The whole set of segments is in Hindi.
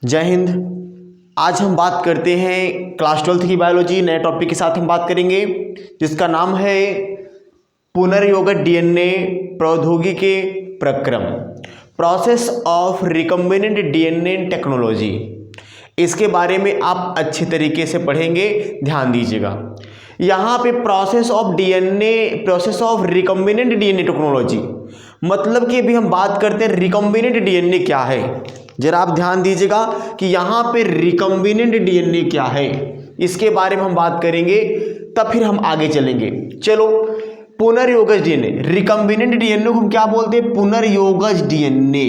जय हिंद। आज हम बात करते हैं क्लास 12th की बायोलॉजी। नए टॉपिक के साथ हम बात करेंगे जिसका नाम है पुनर्योगत डीएनए प्रौद्योगिकी के प्रक्रम, process of recombinant DNA technology. इसके बारे में आप अच्छे तरीके से पढ़ेंगे, ध्यान दीजिएगा। यहाँ पे process of recombinant DNA technology मतलब कि अभी हम बात करते हैं रिकम्बिनेंट डीएनए क्या है। जरा आप ध्यान दीजिएगा कि यहाँ पे रिकम्बिनेंट डीएनए क्या है, इसके बारे में हम बात करेंगे, तब फिर हम आगे चलेंगे। चलो, पुनर्योगज डीएनए, रिकम्बिनेंट डीएनए को हम क्या बोलते हैं? पुनर्योगज डीएनए।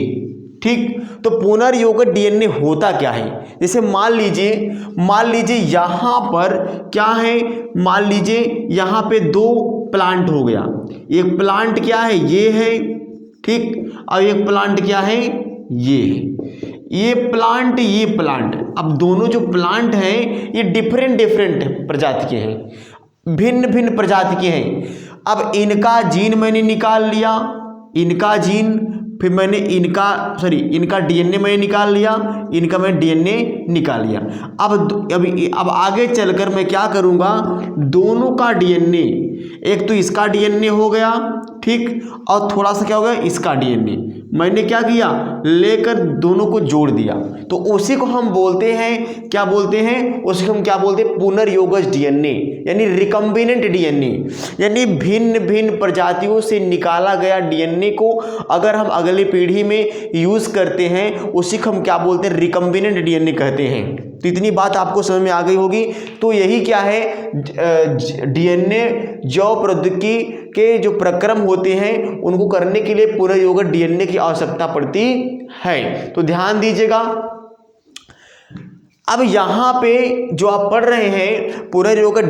ठीक, तो पुनर्योगज डीएनए होता क्या है? जैसे मान लीजिए यहाँ पर क्या है, मान लीजिए यहाँ पे दो प्लांट हो गया। एक प्लांट क्या है? ये है, ठीक, और एक प्लांट क्या है? ये प्लांट, ये प्लांट। अब दोनों जो प्लांट हैं ये डिफरेंट प्रजाति के हैं, भिन्न प्रजाति के हैं। अब इनका जीन मैंने निकाल लिया, इनका जीन, फिर मैंने इनका डीएनए मैंने निकाल लिया, इनका मैं डीएनए निकाल लिया। अब आगे चलकर मैं क्या करूँगा, दोनों का डीएनए, एक तो इसका डीएनए हो गया, ठीक, और थोड़ा सा क्या हो गया, इसका डीएनए, मैंने क्या किया, लेकर दोनों को जोड़ दिया। तो उसी को हम बोलते हैं, क्या बोलते हैं? उसी को हम क्या बोलते हैं? पुनर्योगज डीएनए, यानी रिकम्बिनेंट डीएनए। यानी भिन्न प्रजातियों से निकाला गया डीएनए को अगर हम अगली पीढ़ी में यूज करते हैं, उसी को हम क्या बोलते हैं? रिकम्बिनेंट डीएनए कहते हैं। तो इतनी बात आपको समझ में आ गई होगी। तो यही क्या है, डीएनए जैव प्रौद्योगिकी के जो प्रक्रम होते हैं उनको करने के लिए पुनर्योगत डीएनए की आवश्यकता पड़ती है। तो ध्यान दीजिएगा। अब यहाँ पे जो आप पढ़ रहे हैं पुनर्योगत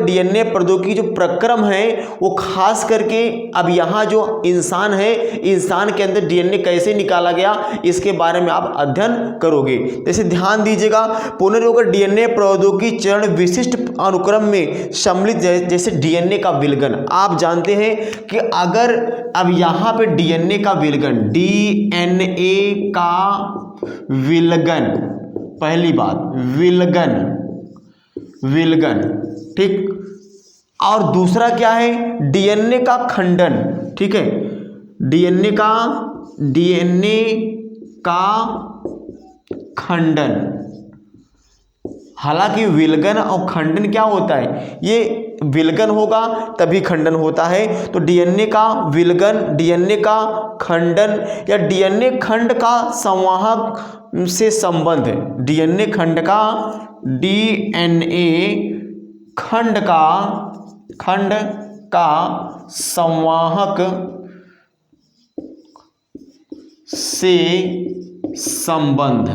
डीएनए प्रौद्योगिकी जो प्रक्रम है वो खास करके अब यहाँ जो इंसान है, इंसान के अंदर डीएनए कैसे निकाला गया इसके बारे में आप अध्ययन करोगे। जैसे ध्यान दीजिएगा, पुनर्योगत डीएनए प्रौद्योगिकी चरण विशिष्ट अनुक्रम में सम्मिलित, जैसे डीएनए का विलगन। आप जानते हैं कि अगर अब यहाँ पे डीएनए का विलगन, डीएनए का विलगन, पहली बात विलगन, ठीक, और दूसरा क्या है? डीएनए का खंडन, ठीक है, डीएनए का खंडन। हालांकि विलगन और खंडन क्या होता है? ये विलगन होगा तभी खंडन होता है। तो डीएनए का विलगन, डीएनए का खंडन या डीएनए खंड का संवाहक से संबंध है। डीएनए खंड का संवाहक से संबंध।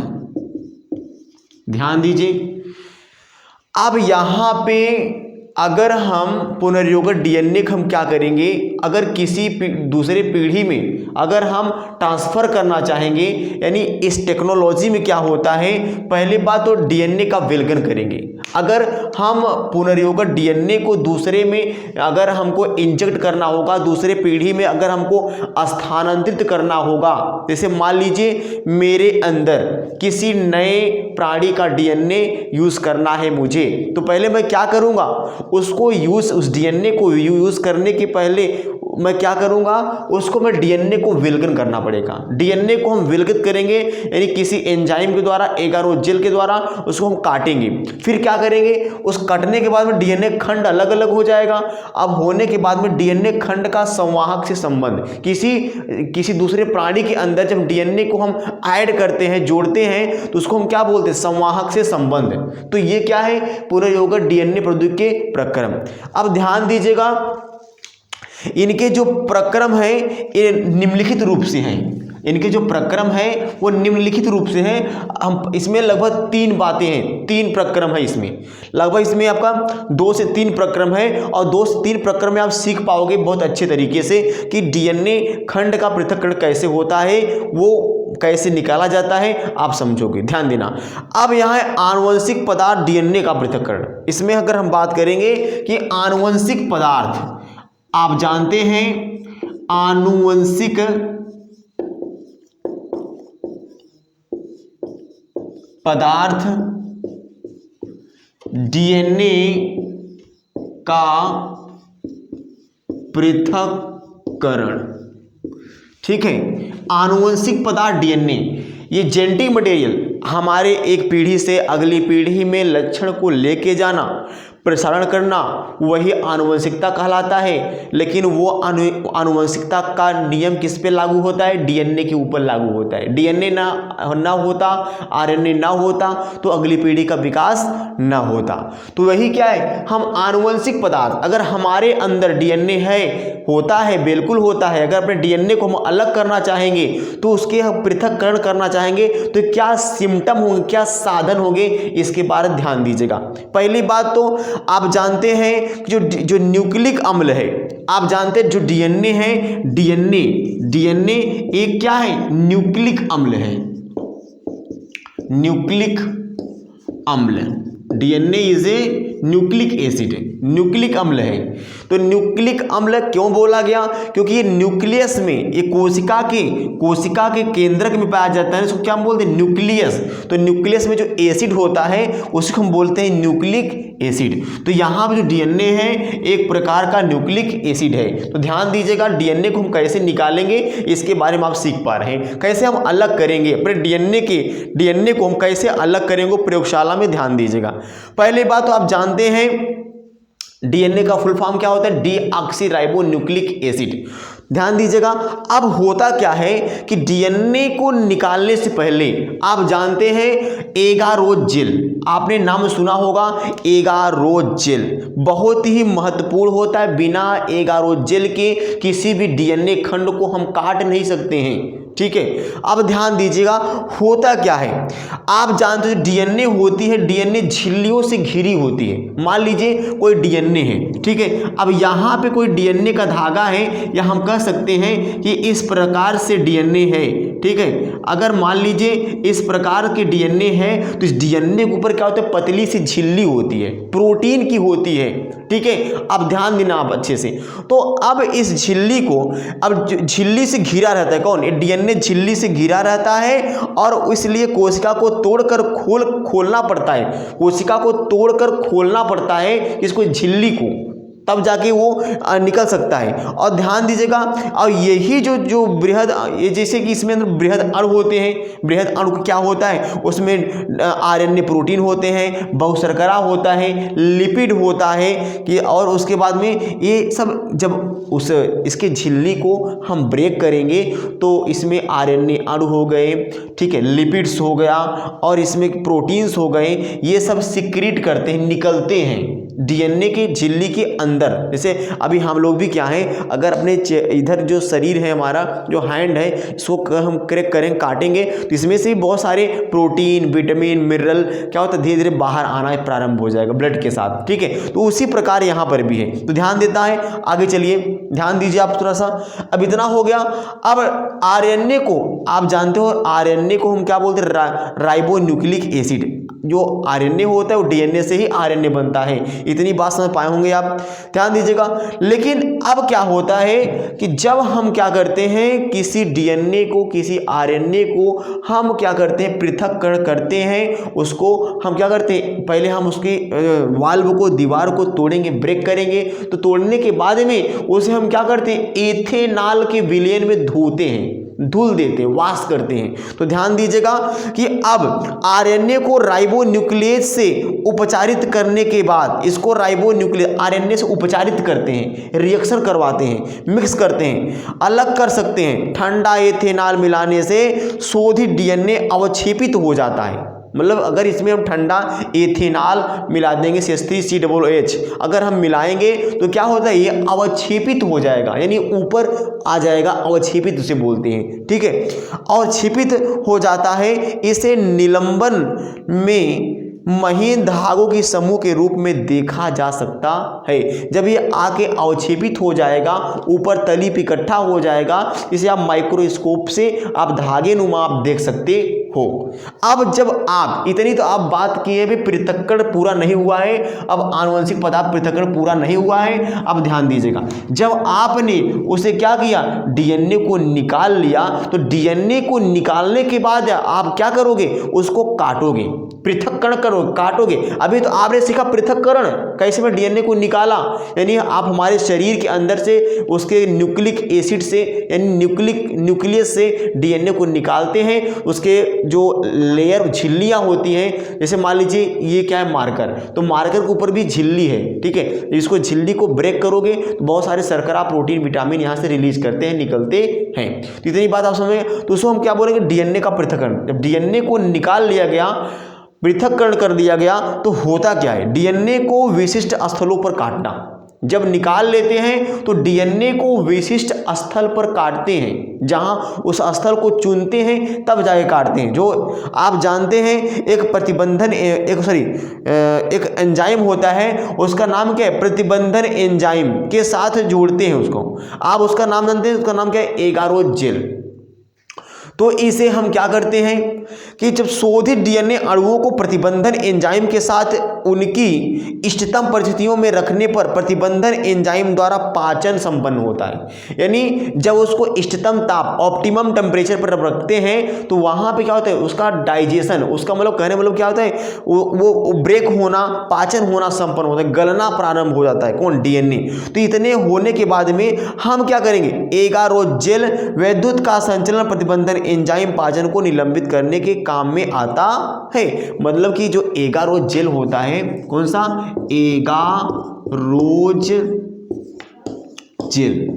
ध्यान दीजिए। अब यहाँ पे अगर हम पुनर्योगत डीएनए को हम क्या करेंगे, अगर किसी दूसरे पीढ़ी में अगर हम ट्रांसफ़र करना चाहेंगे, यानी इस टेक्नोलॉजी में क्या होता है, पहली बात तो डीएनए का विलगन करेंगे। अगर हम पुनर्योगत डीएनए को दूसरे में अगर हमको इंजेक्ट करना होगा, दूसरे पीढ़ी में अगर हमको स्थानांतरित करना होगा, जैसे मान लीजिए मेरे अंदर किसी नए प्राणी का डीएनए यूज़ करना है मुझे, तो पहले मैं क्या करूँगा, उस डीएनए को यूज़ करने के पहले मैं क्या करूँगा, उसको मैं डीएनए को विलगन करना पड़ेगा। डीएनए को हम विलगित करेंगे, यानी किसी एंजाइम के द्वारा, एगारोजेल के द्वारा उसको हम काटेंगे। फिर क्या करेंगे, उस कटने के बाद में डीएनए खंड अलग अलग हो जाएगा। अब होने के बाद में डीएनए खंड का संवाहक से संबंध, किसी दूसरे प्राणी के अंदर जब डीएनए को हम ऐड करते हैं, जोड़ते हैं, तो उसको हम क्या बोलते हैं? संवाहक से संबंध। तो ये क्या है? पुनर्योगत डीएनए प्रौद्योगिकी के प्रक्रम। अब ध्यान दीजिएगा, इनके जो प्रक्रम है ये निम्नलिखित रूप से हैं। इनके जो प्रक्रम है वो निम्नलिखित रूप से हैं। हम इसमें लगभग 3 बातें हैं, 3 प्रक्रम है इसमें, लगभग इसमें आपका 2 से 3 प्रक्रम है, और 2 से 3 प्रक्रम में आप सीख पाओगे बहुत अच्छे तरीके से कि डीएनए खंड का पृथक्करण कैसे होता है, वो कैसे निकाला जाता है, आप समझोगे, ध्यान देना। अब यहाँ है आनुवंशिक पदार्थ डीएनए का पृथक्करण। इसमें अगर हम बात करेंगे कि आनुवंशिक पदार्थ, आप जानते हैं आनुवंशिक पदार्थ डीएनए का पृथक्करण। ठीक है, आनुवंशिक पदार्थ डीएनए, ये जेनेटिक मटेरियल हमारे एक पीढ़ी से अगली पीढ़ी में लक्षण को लेके जाना, प्रसारण करना, वही आनुवंशिकता कहलाता है। लेकिन वो आनुवंशिकता का नियम किस पे लागू होता है? डीएनए के ऊपर लागू होता है। डीएनए ना होता, आरएनए ना होता तो अगली पीढ़ी का विकास ना होता। तो वही क्या है, हम आनुवंशिक पदार्थ, अगर हमारे अंदर डीएनए है, होता है, बिल्कुल होता है, अगर अपने डीएनए को हम अलग करना चाहेंगे तो उसके हम पृथक्करण करना चाहेंगे तो क्या सिम्टम होंगे, क्या साधन होंगे, इसके बारे में ध्यान दीजिएगा। पहली बात तो आप जानते हैं कि जो न्यूक्लिक अम्ल है, आप जानते हैं जो डीएनए है, डीएनए एक क्या है? न्यूक्लिक अम्ल है। न्यूक्लिक अम्ल, DNA is a nucleic acid है, न्यूक्लिक अम्ल है। तो न्यूक्लिक अम्ल क्यों बोला गया? क्योंकि ये न्यूक्लियस में, ये कोशिका के केंद्रक में पाया जाता है, इसको क्या हम बोलते हैं? न्यूक्लियस। तो न्यूक्लियस में जो एसिड होता है उसको हम बोलते हैं न्यूक्लिक एसिड। तो यहाँ पर जो डीएनए है एक प्रकार का न्यूक्लिक एसिड है। तो ध्यान दीजिएगा, डीएनए को हम कैसे निकालेंगे इसके बारे में आप सीख पा रहे हैं। कैसे हम अलग करेंगे अपने डीएनए को, हम कैसे अलग करेंगे प्रयोगशाला में, ध्यान दीजिएगा। पहली बात तो आप जानते हैं डीएनए का फुल फॉर्म क्या होता है? Deoxyribonucleic acid. ध्यान दीजिएगा। अब होता क्या है कि डीएनए को निकालने से पहले आप जानते हैं एगारोज जेल, आपने नाम सुना होगा, एगारोज जेल बहुत ही महत्वपूर्ण होता है। बिना एगारोज जेल के किसी भी डीएनए खंड को हम काट नहीं सकते हैं। ठीक है, अब ध्यान दीजिएगा, होता क्या है, आप जानते हो डीएनए होती है, डीएनए झिल्लियों से घिरी होती है। मान लीजिए कोई डीएनए है, ठीक है, अब यहाँ पे कोई डीएनए का धागा है, या हम कह सकते हैं कि इस प्रकार से डीएनए है। ठीक है, अगर मान लीजिए इस प्रकार के डीएनए है तो इस डीएनए के ऊपर क्या होता है? पतली सी झिल्ली होती है, प्रोटीन की होती है। ठीक है, अब ध्यान देना आप अच्छे से। तो अब इस झिल्ली को, अब झिल्ली से घिरा रहता है, कौन? डीएनए झिल्ली से घिरा रहता है, और इसलिए कोशिका को तोड़कर खोलना पड़ता है, कोशिका को तोड़कर खोलना पड़ता है इसको, झिल्ली को, तब जाके वो निकल सकता है। और ध्यान दीजिएगा, और यही जो बृहद, ये जैसे कि इसमें बृहद अणु होते हैं, बृहद अणु क्या होता है? उसमें आरएनए प्रोटीन होते हैं, बहुशर्करा होता है, लिपिड होता है कि, और उसके बाद में ये सब जब इसके झिल्ली को हम ब्रेक करेंगे तो इसमें आरएनए अणु हो गए, ठीक है, लिपिड्स हो गया, और इसमें प्रोटीन्स हो गए, ये सब सिक्रीट करते हैं, निकलते हैं डीएनए के झिल्ली के अंदर। जैसे अभी हम लोग भी क्या हैं, अगर अपने इधर जो शरीर है हमारा, जो हैंड है, इसको हम क्रैक करें, काटेंगे तो इसमें से बहुत सारे प्रोटीन, विटामिन, मिनरल क्या होता है, धीरे धीरे बाहर आना प्रारंभ हो जाएगा ब्लड के साथ। ठीक है, तो उसी प्रकार यहाँ पर भी है। तो ध्यान देता है, आगे चलिए, ध्यान दीजिए आप थोड़ा सा। अब इतना हो गया। अब आरएनए को आप जानते हो, आरएनए को हम क्या बोलते हैं? Ribonucleic acid. जो आरएनए होता है वो डीएनए से ही आरएनए बनता है। इतनी बात समझ पाए होंगे आप, ध्यान दीजिएगा। लेकिन अब क्या होता है कि जब हम क्या करते हैं, किसी डीएनए को, किसी आरएनए को हम क्या करते हैं? पृथक्करण करते हैं। उसको हम क्या करते हैं? पहले हम उसकी वाल्व को, दीवार को तोड़ेंगे, ब्रेक करेंगे। तो तोड़ने के बाद में उसे हम क्या करते हैं? एथेनॉल के विलयन में धोते हैं, धुल देते हैं, वाश करते हैं। तो ध्यान दीजिएगा कि अब आरएनए को राइबोन्यूक्लियेज से उपचारित करने के बाद, इसको राइबोन्यूक्लियेज आरएनए से उपचारित करते हैं, रिएक्शन करवाते हैं, मिक्स करते हैं, अलग कर सकते हैं। ठंडा एथेनॉल मिलाने से शोधित डीएनए अवक्षेपित हो जाता है। मतलब अगर इसमें हम ठंडा एथेनॉल मिला देंगे, CH3COOH अगर हम मिलाएंगे तो क्या होता है? ये अवक्षेपित हो जाएगा, यानी ऊपर आ जाएगा, अवक्षेपित उसे बोलते हैं। ठीक है, अवक्षेपित हो जाता है। इसे निलंबन में महीन धागों के समूह के रूप में देखा जा सकता है। जब ये आके अवक्षेपित हो जाएगा, ऊपर तली पे इकट्ठा हो जाएगा, इसे आप माइक्रोस्कोप से आप धागे नुमा आप देख सकते हो। अब जब आप इतनी तो आप बात किए भी पृथक्करण पूरा नहीं हुआ है, अब आनुवंशिक पदार्थ पृथक्करण पूरा नहीं हुआ है। अब ध्यान दीजिएगा, जब आपने उसे क्या किया, डीएनए को निकाल लिया, तो डीएनए को निकालने के बाद आप क्या करोगे, उसको काटोगे, पृथक्करण करोगे, काटोगे। अभी तो आपने सीखा पृथक्करण कैसे में डीएनए को निकाला, यानी आप हमारे शरीर के अंदर से उसके न्यूक्लिक एसिड से यानी न्यूक्लियस से डीएनए को निकालते हैं। उसके जो लेयर झिल्लियां होती हैं, जैसे मान लीजिए ये क्या है, मार्कर, तो मार्कर के ऊपर भी झिल्ली है, ठीक है। इसको झिल्ली को ब्रेक करोगे तो बहुत सारे शर्करा, प्रोटीन, विटामिन यहाँ से रिलीज करते हैं, निकलते हैं। तो इतनी बात आप समझे, तो उसको हम क्या बोलेंगे, डीएनए का पृथक्करण। जब डीएनए को निकाल लिया गया, पृथक्करण कर दिया गया, तो होता क्या है, डीएनए को विशिष्ट स्थलों पर काटना। जब निकाल लेते हैं तो डीएनए को विशिष्ट स्थल पर काटते हैं, जहां उस स्थल को चुनते हैं तब जाके काटते हैं। जो आप जानते हैं एक प्रतिबंधन एक एंजाइम होता है, उसका नाम क्या है, प्रतिबंधन एंजाइम के साथ जोड़ते हैं उसको, आप उसका नाम जानते हैं, उसका नाम क्या है, एगारोज जेल। तो इसे हम क्या करते हैं कि जब शोधित डीएनए अणुओं को प्रतिबंधन एंजाइम के साथ उनकी इष्टतम परिस्थितियों में रखने पर प्रतिबंधन एंजाइम द्वारा पाचन संपन्न होता है। यानी जब उसको इष्टतम ताप, ऑप्टिमम टेम्परेचर पर रखते हैं तो वहां पे क्या होता है, उसका डाइजेशन, उसका मतलब कहने मतलब क्या होता है, वो ब्रेक होना, पाचन होना संपन्न होता है, गलना प्रारंभ हो जाता है, कौन, डीएनए। तो इतने होने के बाद में हम क्या करेंगे, एगारोज जेल विद्युत का संचलन प्रतिबंधन एंजाइम पाचन को निलंबित करने के काम में आता है। मतलब कि जो एगारोज जेल होता है, कौन सा, एगारोज जेल,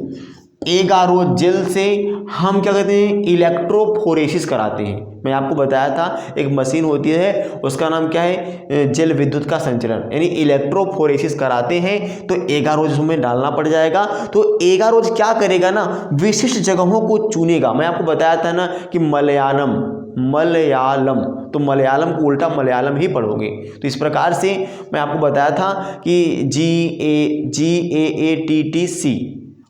एगारोज जेल से हम क्या कहते हैं, इलेक्ट्रोफोरेसिस कराते हैं। मैं आपको बताया था एक मशीन होती है, उसका नाम क्या है, जेल विद्युत का संचलन, यानी इलेक्ट्रोफोरेसिस कराते हैं। तो एगारोज उसमें डालना पड़ जाएगा। तो एगारोज क्या करेगा ना, विशिष्ट जगहों को चुनेगा। मैं आपको बताया था ना कि मलयालम, तो मलयालम को उल्टा मलयालम ही पढ़ोगे। तो इस प्रकार से मैं आपको बताया था कि GAATTC,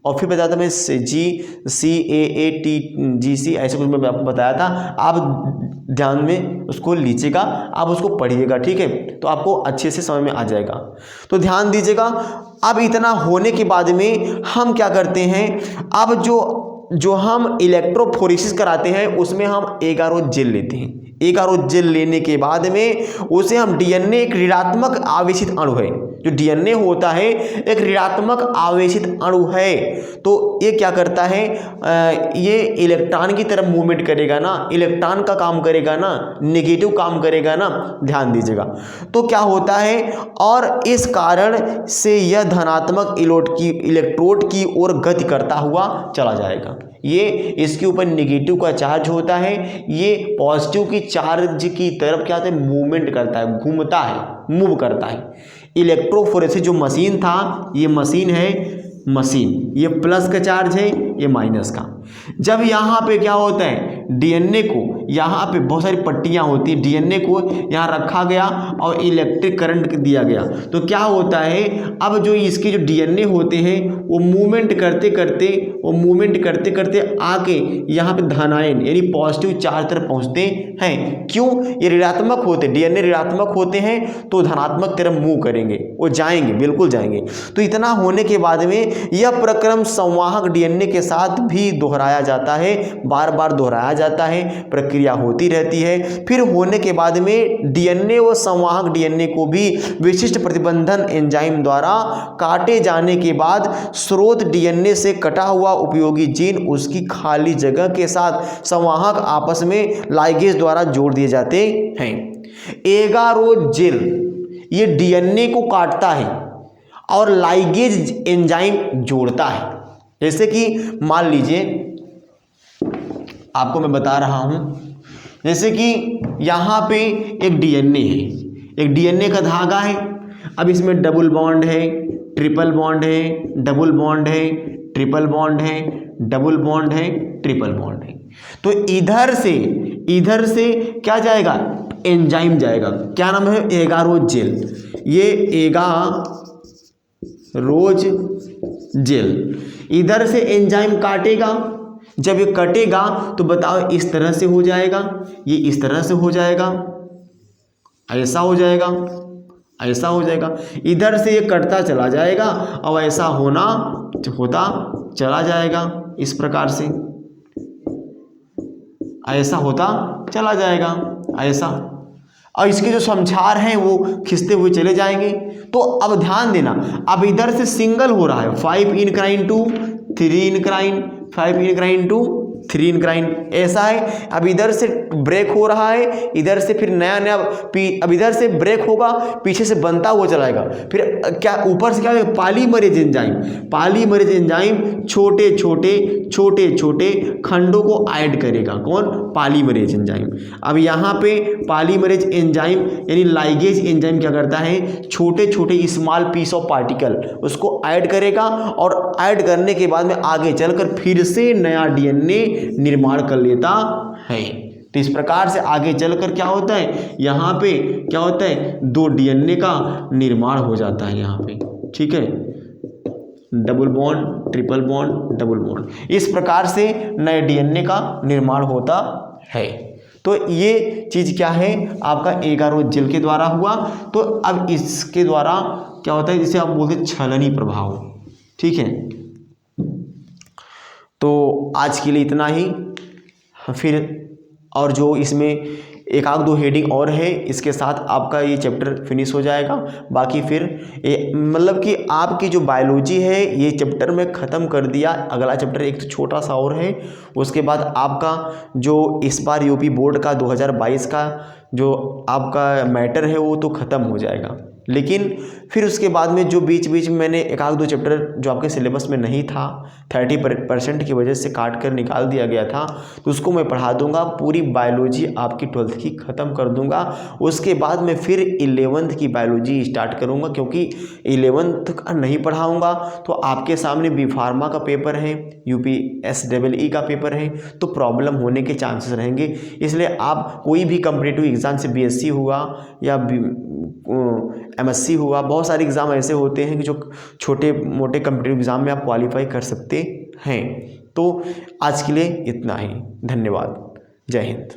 और फिर बताया था मैं GCAATGC, ऐसे कुछ मैं आपको बताया था। आप ध्यान में उसको लीजिएगा, आप उसको पढ़िएगा, ठीक है, तो आपको अच्छे से समझ में आ जाएगा। तो ध्यान दीजिएगा। अब इतना होने के बाद में हम क्या करते हैं, अब जो हम इलेक्ट्रोफोरेसिस कराते हैं उसमें हम एगारोज जेल लेते हैं। एगारोज जेल लेने के बाद में उसे हम डीएनए, एक ऋणात्मक आवेशित अणु है, जो डीएनए होता है एक ऋणात्मक आवेशित अणु है, तो ये क्या करता है, ये इलेक्ट्रॉन की तरफ मूवमेंट करेगा ना, इलेक्ट्रॉन का काम करेगा ना, नेगेटिव काम करेगा ना, ध्यान दीजिएगा। तो क्या होता है, और इस कारण से यह धनात्मक इलेक्ट्रोड की ओर गति करता हुआ चला जाएगा। ये इसके ऊपर नेगेटिव का चार्ज होता है, ये पॉजिटिव की चार्ज की तरफ क्या होता है, मूवमेंट करता है, घूमता है, मूव करता है। इलेक्ट्रोफोरेसिस जो मशीन था, ये मशीन है, ये प्लस का चार्ज है, ये माइनस का। जब यहाँ पे क्या होता है, डीएनए को, यहाँ पे बहुत सारी पट्टियाँ होती हैं, डीएनए को यहाँ रखा गया और इलेक्ट्रिक करंट दिया गया, तो क्या होता है, अब जो इसके जो डीएनए होते हैं वो मूवमेंट करते करते आके यहाँ पे धनायन यानी पॉजिटिव चार्ज तरफ पहुँचते हैं। क्यों, ये ऋणात्मक होते, डीएनए ऋणात्मक होते हैं तो धनात्मक तरफ मूव करेंगे, वो जाएंगे, बिल्कुल जाएंगे। तो इतना होने के बाद में यह प्रक्रम संवाहक डीएनए के साथ भी दोहराया जाता है, बार बार दोहराया जाता है, प्रक्रिया होती रहती है। फिर होने के बाद में डीएनए व संवाहक डीएनए को भी विशिष्ट प्रतिबंधन एंजाइम द्वारा काटे जाने के बाद स्रोत डीएनए से कटा हुआ उपयोगी जीन उसकी खाली जगह के साथ संवाहक आपस में लाइगेज द्वारा जोड़ दिए जाते हैं। एगारोज जेल ये डीएनए को काटता है और लाइगेज एंजाइम जोड़ता है। जैसे कि मान लीजिए, आपको मैं बता रहा हूं, जैसे कि यहां पे एक डीएनए है, एक डीएनए का धागा है। अब इसमें डबल बॉन्ड है, ट्रिपल बॉन्ड है, डबल बॉन्ड है, ट्रिपल बॉन्ड है, डबल बॉन्ड है, ट्रिपल बॉन्ड है। तो इधर से क्या जाएगा, एंजाइम जाएगा। क्या नाम है, एगारोज जेल। ये एगारोज जेल इधर से एंजाइम काटेगा, जब ये कटेगा तो बताओ इस तरह से हो जाएगा, ये इस तरह से हो जाएगा, ऐसा हो जाएगा, ऐसा हो जाएगा, इधर से ये कटता चला जाएगा और ऐसा होता चला जाएगा, इस प्रकार से ऐसा होता चला जाएगा, ऐसा। और इसके जो समझार हैं वो खिंचते हुए चले जाएंगे। तो अब ध्यान देना, अब इधर से सिंगल हो रहा है 5 incline to 3 incline, 5 incline to 3 incline, ऐसा है। अब इधर से ब्रेक हो रहा है, इधर से फिर नया नया अब इधर से ब्रेक होगा, पीछे से बनता हुआ चलाएगा, फिर क्या ऊपर से क्या होगा, पॉलीमरेज एंजाइम, पॉलीमरेज एंजाइम छोटे छोटे खंडों को ऐड करेगा। कौन? Polymerase enzyme. अब यहाँ पे पॉलीमरेज एंजाइम यानी लाइगेज एंजाइम क्या करता है, छोटे छोटे स्मॉल पीस ऑफ पार्टिकल उसको ऐड करेगा और ऐड करने के बाद में आगे चलकर फिर से नया डीएनए निर्माण कर लेता है। तो इस प्रकार से आगे चलकर क्या होता है, यहाँ पे क्या होता है, 2 डीएनए का निर्माण हो जाता है यहाँ पे, ठीक है, double bond, triple bond, double bond, इस प्रकार से नए डीएनए का निर्माण होता है। तो ये चीज़ क्या है, आपका एगारोथ जेल के द्वारा हुआ। तो अब इसके द्वारा क्या होता है, जिसे आप बोलते हैं छलनी प्रभाव, ठीक है। तो आज के लिए इतना ही, फिर और जो इसमें एक आध 2 हेडिंग और है, इसके साथ आपका ये चैप्टर फिनिश हो जाएगा। बाकी फिर मतलब कि आपकी जो बायोलॉजी है ये चैप्टर में ख़त्म कर दिया। अगला चैप्टर एक तो छोटा सा और है, उसके बाद आपका जो इस बार यूपी बोर्ड का 2022 का जो आपका मैटर है वो तो ख़त्म हो जाएगा। लेकिन फिर उसके बाद में जो बीच में मैंने एक आध 2 चैप्टर जो आपके सिलेबस में नहीं था, 30% की वजह से काट कर निकाल दिया गया था, तो उसको मैं पढ़ा दूंगा। पूरी बायोलॉजी आपकी 12th की ख़त्म कर दूंगा। उसके बाद में फिर 11th की बायोलॉजी स्टार्ट करूंगा, क्योंकि 11th का नहीं पढ़ाऊंगा तो आपके सामने बी फार्मा का पेपर है, UPSEE का पेपर है, तो प्रॉब्लम होने के चांसेस रहेंगे। इसलिए आप कोई भी कॉम्पिटिटिव एग्ज़ाम से BSc हुआ या MSc हुआ, बहुत सारे एग्ज़ाम ऐसे होते हैं कि जो छोटे मोटे कॉम्पिटिटिव एग्ज़ाम में आप क्वालिफाई कर सकते हैं। तो आज के लिए इतना ही, धन्यवाद, जय हिंद।